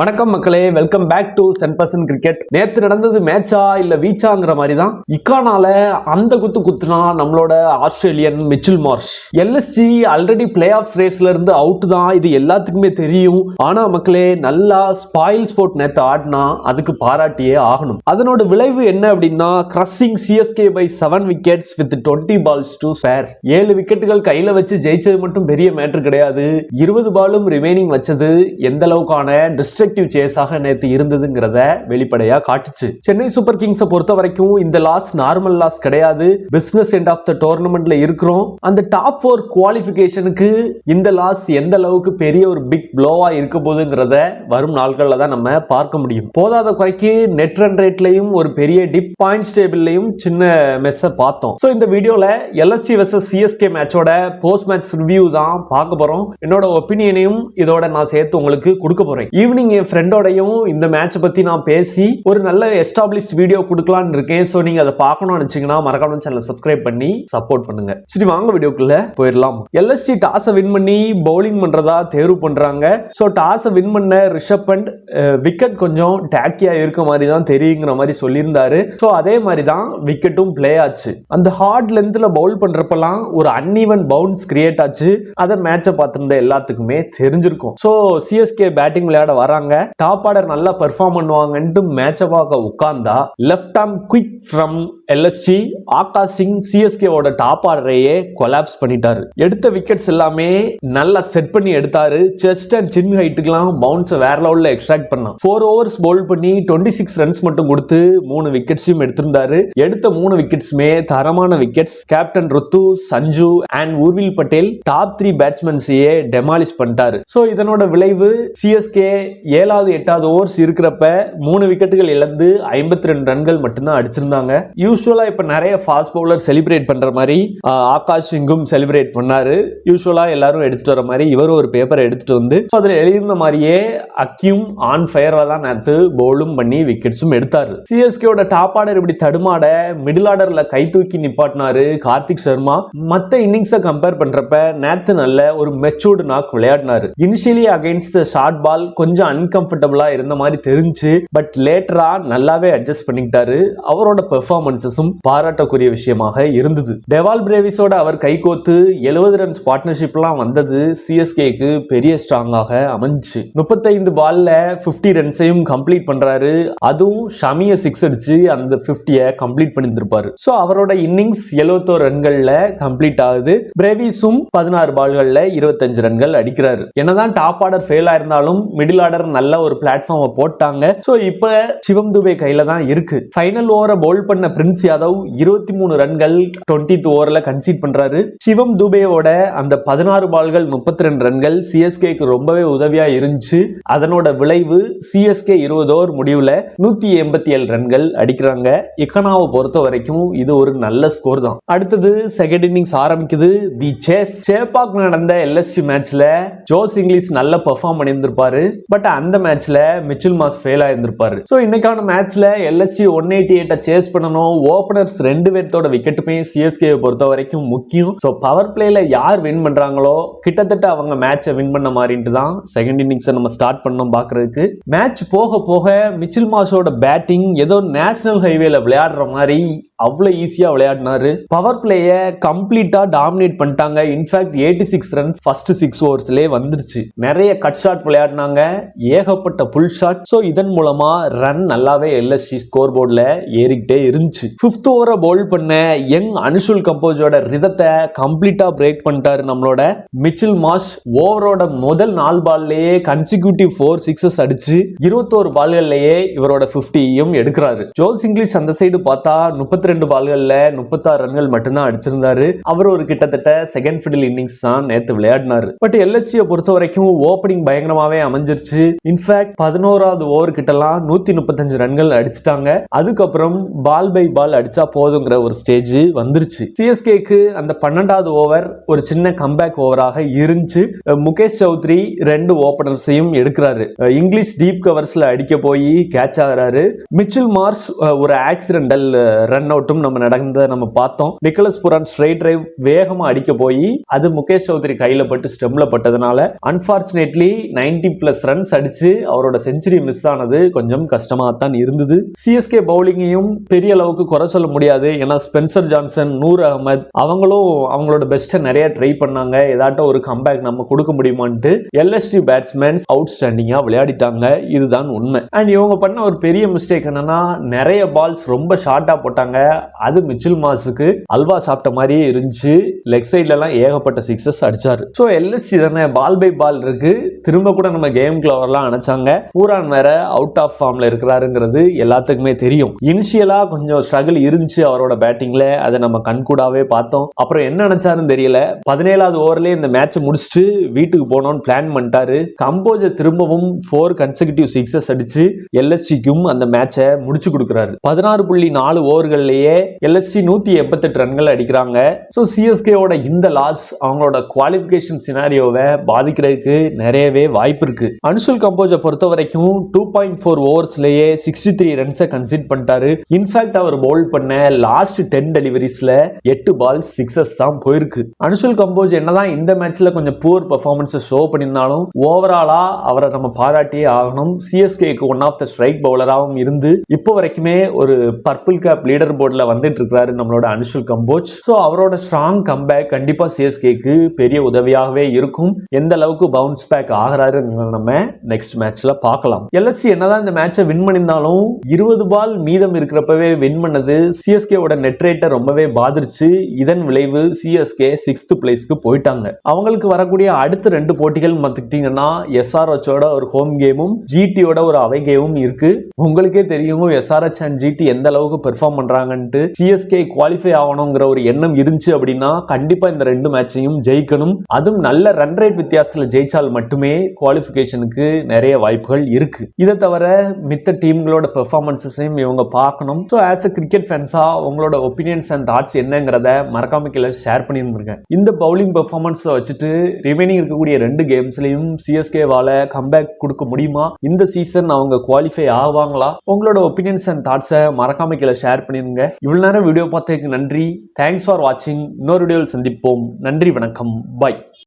வணக்கம் மக்களே, welcome back to 10% cricket. நேத்து நடந்தது மேட்சா இல்ல வீச்சாங்கிற மாதிரி தான். இக்கானால அந்த குத்துனா நம்மளோட Australian Mitchell Marsh. LSG already playoff ரேஸ்ல இருந்து அவுட் தான், இது எல்லாத்துக்குமே தெரியும். ஆனா மக்களே, நல்லா ஸ்பாயில் ஸ்போர்ட் நேத்து ஆடினா அதுக்கு பாராட்டியே ஆகணும். அதனோட விளைவு என்ன அப்படின்னா, crushing CSK by 7 wickets with 20 balls to spare. 7 விக்கெட்டுகள் கையில வச்சு ஜெயிச்சது மட்டும் பெரிய மேட்டர் கிடையாது. 20 பாலும் ரிமைனிங் வச்சது எந்த அளவுக்கான டிஸ்ட்ரக்டிவ் சேஸாக நேத்து இருந்ததுங்கிறத வெளிப்படையா காட்டுச்சு. சென்னை சூப்பர் கிங்ஸை பொறுத்த வரைக்கும் இந்த லாஸ் நார்மல் லாஸ் கிடையாது. பிசினஸ் எண்ட் ஆஃப் த டோர்னமெண்ட்ல இருக்கிறோம். அந்த டாப் 4 குவாலிஃபிகேஷனுக்கு இந்த லாஸ் எந்த அளவுக்கு பெரிய ஒரு பிக் ப்ளோவா இருக்க போகுதுங்கிறத வரும் நாட்கள்ல தான் நம்ம பார்க்க முடியும். போதாத குறைக்கு நெட் ரன் ரேட்லயும் ஒரு பெரிய டிப், பாயிண்ட்ஸ் டேபிள்லயும் சின்ன மெஸ்ஸை பார்த்தோம். சோ இந்த வீடியோல எல்எஸ்சி வெர்சஸ் சிஎஸ்கே மேட்சோட போஸ்ட் மேட்ச் ரிவ்யூ தான் பார்க்க போறோம். என்னோட ஒப்பீனியனையும் இதோட நான் சேர்த்து உங்களுக்கு கொடுக்க போறேன். ஈவினிங் என் ஃப்ரெண்டோடையும் இந்த மேட்ச் பத்தி நான் பேசி ஒரு நல்ல எஸ்டாப்லிஷ்ட் வீடியோ கொடுக்கலாம்னு இருக்கேன். சோ நீங்க அதை பார்க்கணும்னு நினைச்சீங்கன்னா மறக்காம சேனலை சப்ஸ்கிரைப் பண்ணி சப்போர்ட் பண்ணுங்க. சரி வாங்க வீடியோக்குள்ள போயிடலாம். எல்எஸ்சி டாஸை வின் பண்ணி பவுலிங் பண்றதா தேர்வு பண்றாங்க. சோ டாஸை வின் பண்ண ரிஷப் பண்ட் விக்கெட் கொஞ்சம் டேக்கியா இருக்க மாதிரி தான் தெரியுங்கிற மாதிரி சொல்லியிருந்தாரு. சோ அதே மாதிரி தான் விக்கெட்டும் பிளே ஆச்சு. அந்த ஹார்ட் லென்த்ல பவுல் பண்றப்பெல்லாம் ஒரு அன்ஈவன் பவுன்ஸ் கிரியேட் ஆச்சு. அதை மேட்சை பார்த்திருந்த எல்லாத்துக்குமே தெரிஞ்சிருக்கும். சோ சிஎஸ்கே பேட்டிங் விளையாட வராங்க. டாப் ஆர்டர் நல்லா பெர்ஃபார்ம் பண்ணுவாங்கன்னு மேட்சை பார்க்க உட்கார்ந்தா left arm quick from LSC Akash Singh CSK ஓட டாப் ஆர்டரையே கொலாப்ஸ் பண்ணிட்டாரு. எடுத்த விக்கெட்ஸ் எல்லாமே நல்லா செட் பண்ணி எடுத்தாரு. செஸ்ட் அண்ட் சின் ஹைட்டுக்கெல்லாம் பவுன்ஸ் வேற லெவல்ல எக்ஸ்ட்ராக்ட் பண்ணான். 4 overs பவுல் பண்ணி 26 ரன்ஸ் மட்டும் கொடுத்து 3 விக்கெட்ஸையும் எடுத்திருந்தாரு. எடுத்த 3 விக்கெட்ஸுமே தரமான wickets. Captain Ruthu, Sanju and Urvil Patel top 3 பேட்ஸ்மேன்ஸையே டெமாலிஷ் பண்ணிட்டாரு. சோ இதனோட விளைவு சிஎஸ்கே 7வது 8வது ஓவர்ஸ் இருக்கிறப்ப 3 விக்கெட்டுகள் இழந்து 52 ரன்கள் மட்டும்தான் அடிச்சிருந்தாங்க. யூசுவலா இப்ப நிறைய ஃபாஸ்ட் பவுலர் செலிப்ரேட் பண்ற மாதிரி ஆகாஷ் சிங்கும் செலிப்ரேட் பண்ணாரு. யூசுவலா எல்லாரும் எடுத்துட்டு வர மாதிரி இவரும் ஒரு பேப்பர் எடுத்துட்டு வந்து அதுல எழுதியிருந்த மாதிரியே அக்யூம் ஆன் ஃபயர்ல தான் நேத்து பவுலும் பண்ணி விக்கெட்ஸும் எடுத்தாரு. சிஎஸ்கேவோட டாப் ஆர்டர் இப்படி தடுமாட மிடில் ஆர்டர்ல கை தூக்கி நிப்பாட்டினாரு கார்த்திக் சர்மா. மத்த இன்னிங்ஸை கம்பேர் பண்றப்ப நேத்து நல்ல ஒரு மெச்சூர்டு நாக் விளையாடினாரு. இனிஷியலி அகைன்ஸ்ட் ஷார்ட் பால் கொஞ்சம் அன்கம்ஃபர்டபுளா இருந்த மாதிரி தெரிஞ்சு, பட் லேட்டரா நல்லாவே அட்ஜஸ்ட் பண்ணிக்கிட்டாரு. அவரோட பெர்ஃபார்மன்ஸஸும் பாராட்டக்கூடிய விஷயமாக இருந்தது. டெவால் பிரேவிஸோட அவர் கைகோத்து 70 ரன்ஸ் பார்ட்னர்ஷிப்லாம் வந்தது சிஎஸ்கேக்கு பெரிய ஸ்ட்ராங்காக அமைஞ்சு. 35 பால்ல 50 ரன்ஸையும் கம்ப்ளீட் பண்றாரு. அதுவும் ஷமிய 6 அடிச்சு அந்த 50ய கம்ப்ளீட் பண்ணிருப்பாரு. சோ அவரோட இன்னிங்ஸ் 71 ரன்கள்ல கம்ப்ளீட் ஆகுது. பிரேவிஸும் 16 பால்கள்ல 25 ரன்கள் அடிக்கிறாரு. என்னதான் டாப் ஆர்டர் ஃபெயில் ஆயிருந்தாலும் மிடில் ஆர்டர் நல்ல ஒரு பிளாட்ஃபார்மை போட்டாங்க. சோ இப்ப சிவம் துபே கையில தான் இருக்கு. ஃபைனல் ஓவரை பவுல் பண்ண பிரின்ஸ் யாதவ் 23 ரன்கள் 20th ஓவர்ல கன்சீட் பண்றாரு. சிவம் துபேவோட அந்த 16 பால்கள் 32 ரன்கள் சிஎஸ்கேக்கு ரொம்பவே உதவியா இருந்துச்சு. அதனோட விளைவு சிஎஸ்கே 20 ஓவர் முடிவுல 187 ரன்கள் அடிக்கிறாங்க. இக்கனாவை பொறுத்த வரைக்கும் இது ஒரு நல்ல ஸ்கோர் தான். அடுத்தது செகண்ட் இன்னிங்ஸ் ஆரம்பிக்குது. தி சேஸ். சேப்பாக் நடந்த எல்எஸ்சி மேட்ச்ல ஜோஸ் இங்கிலீஷ் நல்ல பெர்ஃபார்ம் பண்ணியிருந்திருப்பாரு. பட் அந்த மேட்ச்ல மிச்சல் மார்ஷ் ஃபெயில் ஆயிருந்திருப்பாரு. சோ இன்னைக்கான மேட்ச்ல எல்எஸ்சி 188 சேஸ் பண்ணணும். ஓபனர்ஸ் 2 பேர்த்தோட விக்கெட்டுமே சிஎஸ்கே பொறுத்த வரைக்கும் முக்கியம். சோ பவர் பிளேல யார் வின் பண்றாங்களோ கிட்டத்தட்ட அவங்க மேட்சை வின் பண்ண மாதிரிட்டு தான் செகண்ட் இன்னிங்ஸ் நம்ம ஸ்டார்ட் பண்ணோம் பாக்குறதுக்கு. மேட்ச் போக போக மிச்சல் மார்ஷோட பேட்டிங் ஏதோ நேஷனல் ஹைவேல விளையாடுற மாதிரி அவ்வளவு ஈஸியா விளையாடினாரு. பவர் பிளேய கம்ப்ளீட்டா டாமினேட் பண்ணிட்டாங்க. இன்ஃபேக்ட் 86 ரன்ஸ் ஃபர்ஸ்ட் 6 ஓவர்ஸ்லயே வந்துருச்சு. நிறைய கட் ஷாட் விளையாடினாங்க, ஏகப்பட்ட புல் ஷாட். சோ இதன் மூலமா ரன் நல்லாவே எல்எஸ்சி ஸ்கோர் போர்ட்ல ஏறிக்கிட்டே இருந்துச்சு. 5th ஓவரை பவுல் பண்ண யங் அனுஷுல் கம்போஜோட ரிதத்தை கம்ப்ளீட்டா பிரேக் பண்ணிட்டாரு நம்மளோட மிச்சல் மார்ஷ். ஓவரோட முதல் 4 பால்லயே கன்சிக்யூட்டிவ் 4 6s அடிச்சு 21 பால்கள்லயே இவரோட 50யும் எடுக்கிறாரு. ஜோஸ் இங்கிலீஷ் அந்த சைடு பார்த்தா 32 பால்கள்ல 36 ரன்கள் மட்டும்தான் அடிச்சிருந்தாரு. அவர் ஒரு கிட்டத்தட்ட செகண்ட் ஃபிடில் இன்னிங்ஸ் தான் நேத்து விளையாடினாரு. பட் எல்எஸ்சியை பொறுத்த வரைக்கும் ஓப்பனிங் பயங்கரமாவே அமைஞ்சிருச்சு. இன்ஃபேக்ட் 11வது ஓவர் கிட்டலாம் 135 ரன்கள் அடிச்சிட்டாங்க. அதுக்கப்புறம் பால் பை பால் அடிச்சா போதுங்கிற ஒரு ஸ்டேஜ் வந்துருச்சு. சிஎஸ்கேக்கு அந்த 12வது ஓவர் ஒரு சின்ன கம்பேக் ஓவராக இருந்துச்சு. முகேஷ் சௌத்ரி 2 ஓபனர்ஸையும் எடுக்கிறாரு. இங்கிலீஷ் டீப் கவர்ஸ்ல அடிக்க போய் கேட்ச் ஆகிறாரு. மிச்சல் மார்ஷ் ஒரு ஆக்சிடென்டல் ரன் அவுட்டும் நம்ம பார்த்தோம். நிக்கலஸ் புரான் ஸ்ட்ரைட் டிரைவ் வேகமா அடிக்க போய் அது முகேஷ் சௌத்ரி கையில பட்டு ஸ்டெம்ல பட்டதுனால அன்பார்ச்சுனேட்லி 90+ ரன்ஸ் அடிச்சு அடிச்சு அவரோட செஞ்சுரி மிஸ் ஆனது கொஞ்சம் கஷ்டமா தான் இருந்தது. சிஎஸ்கே பவுலிங்கையும் பெரிய அளவுக்கு குறை சொல்ல முடியாது. ஏன்னா ஸ்பென்சர் ஜான்சன், நூர் அகமது அவங்களும் அவங்களோட பெஸ்ட்டை நிறைய ட்ரை பண்ணாங்க. ஏதாட்டும் ஒரு கம்பேக் நம்ம கொடுக்க முடியுமான்ட்டு எல்எஸ்டி பேட்ஸ்மேன்ஸ் அவுட்ஸ்டாண்டிங்கா விளையாடிட்டாங்க. இதுதான் உண்மை. அண்ட் இவங்க பண்ண ஒரு பெரிய மிஸ்டேக் என்னன்னா, நிறைய பால்ஸ் ரொம்ப ஷார்ட்டா போட்டாங்க. அது மிச்சில் மார்ஷுக்கு அல்வா சாப்பிட்ட மாதிரியே இருந்துச்சு. லெக் சைட்ல எல்லாம் ஏகப்பட்ட சிக்ஸஸ் அடிச்சாரு. சோ எல்எஸ்சி தானே, பால் பை பால் இருக்கு. திரும்ப கூட நம்ம கேம்குள்ள வரலாம் நினைச்சாங்க. பூரான் வேற அவுட் ஆஃப் ஃபார்ம்ல இருக்கிறாருங்கிறது எல்லாத்துக்குமே தெரியும். இனிஷியலா கொஞ்சம் ஸ்ட்ரகிள் இருந்துச்சு அவரோட பேட்டிங்ல, அதை நம்ம கண்கூடாவே பார்த்தோம். அப்புறம் என்ன நினைச்சாருன்னு தெரியல. 17வது ஓவர்லயே இந்த மேட்ச் முடிச்சுட்டு வீட்டுக்கு போனோம்னு பிளான் பண்ணிட்டாரு. கம்போஜ திரும்பவும் 4 கன்செக்யூட்டிவ் சிக்ஸஸ் அடிச்சு எல்எஸ்சிக்கும் அந்த மேட்சை முடிச்சு கொடுக்கிறாரு. 16.4 ஓவர்கள்லயே எல்எஸ்சி 188 ரன்கள் அடிக்கிறாங்க. சோ சிஎஸ்கேவோட இந்த லாஸ் அவங்களோட குவாலிஃபிகேஷன் சினாரியோவை பாதிக்கிறதுக்கு நிறையவே வாய்ப்பு இருக்கு. அனுஷுல் கம்போஜை பொறுத்த வரைக்கும் 2.4 ஓவர்ஸ்லயே 63 ரன்ஸை கன்சிட் பண்ணிட்டாரு. இன்ஃபேக்ட் அவர் பவுல் பண்ண லாஸ்ட் 10 டெலிவரிஸ்ல 8 பால்ஸ் சிக்ஸஸ் தான் போயிருக்கு. அனுஷுல் கம்போஜ் என்னதான் இந்த மேட்ச்ல கொஞ்சம் புவர் பெர்ஃபார்மன்ஸ் ஷோ பண்ணியிருந்தாலும் ஓவராலா அவரை நம்ம பாராட்டியே ஆகணும். சிஎஸ்கேக்கு ஒன் ஆஃப் த ஸ்ட்ரைக் பவுலராகவும் இருந்து இப்போ வரைக்குமே ஒரு பர்பிள் கேப் லீடர் போர்ட்ல வந்துட்டு இருக்காரு நம்மளோட அனுஷுல் கம்போஜ். சோ அவரோட ஸ்ட்ராங் கம்பேக் கண்டிப்பா சிஎஸ்கேக்கு பெரிய உதவியாகவே இருக்கும். எந்த அளவுக்கு பவுன்ஸ் பேக் ஆகிறாரு நம்ம நெக்ஸ்ட் மேட்ச்ல பார்க்கலாம். எல்எஸ்சி என்னதான் இந்த மேட்சை வின் பண்ணியிருந்தாலும் 20 பால் மீதம் இருக்கிறப்பவே வின் பண்ணது சிஎஸ்கேவோட நெட் ரேட்டை ரொம்பவே பாதிச்சு. இதன் விளைவு சிஎஸ்கே 6th பிளேஸ்க்கு போயிட்டாங்க. அவங்களுக்கு வரக்கூடிய அடுத்த 2 போட்டிகள் பார்த்துக்கிட்டீங்கன்னா எஸ்ஆர்ஹெச்சோட ஒரு ஹோம் கேமும் ஜிடியோட ஒரு அவை கேமும் இருக்கு. உங்களுக்கே தெரியும் எஸ்ஆர்ஹெச் அண்ட் ஜிடி எந்த அளவுக்கு பெர்ஃபார்ம் பண்றாங்கன்ட்டு. சிஎஸ்கே குவாலிஃபை ஆகணுங்கிற ஒரு எண்ணம் இருந்துச்சு அப்படின்னா கண்டிப்பா இந்த 2 மேட்சையும் ஜெயிக்கணும். அதுவும் நல்ல ரன் ரேட் வித்தியாசத்துல ஜெயிச்சால் மட்டுமே குவாலிஃபிகேஷனுக்கு நிறைய வாய்ப்புகள் இருக்கு. இதை தவிர மித்த டீம்களோட பெர்ஃபார்மன்ஸையும் இவங்க பார்க்கணும். ஸோ ஆஸ் அ கிரிக்கெட் ஃபேன்ஸா உங்களோட ஒப்பீனியன்ஸ் அண்ட் தாட்ஸ் என்னங்கிறத மறக்காம கீழே ஷேர் பண்ணிருங்க. இந்த பவுலிங் பெர்ஃபார்மன்ஸ் வச்சுட்டு ரிமைனிங் இருக்கக்கூடிய 2 கேம்ஸ்லயும் சிஎஸ்கேவால கம்பேக் கொடுக்க முடியுமா? இந்த சீசன் அவங்க குவாலிஃபை ஆவாங்களா? உங்களோட ஒப்பீனியன்ஸ் அண்ட் தாட்ஸை மறக்காம கீழே ஷேர் பண்ணிருங்க. இவ்வளவு நேரம் வீடியோ பார்த்ததுக்கு நன்றி. தேங்க்ஸ் ஃபார் வாட்சிங். இன்னொரு வீடியோவில் சந்திப்போம். நன்றி, வணக்கம், பை.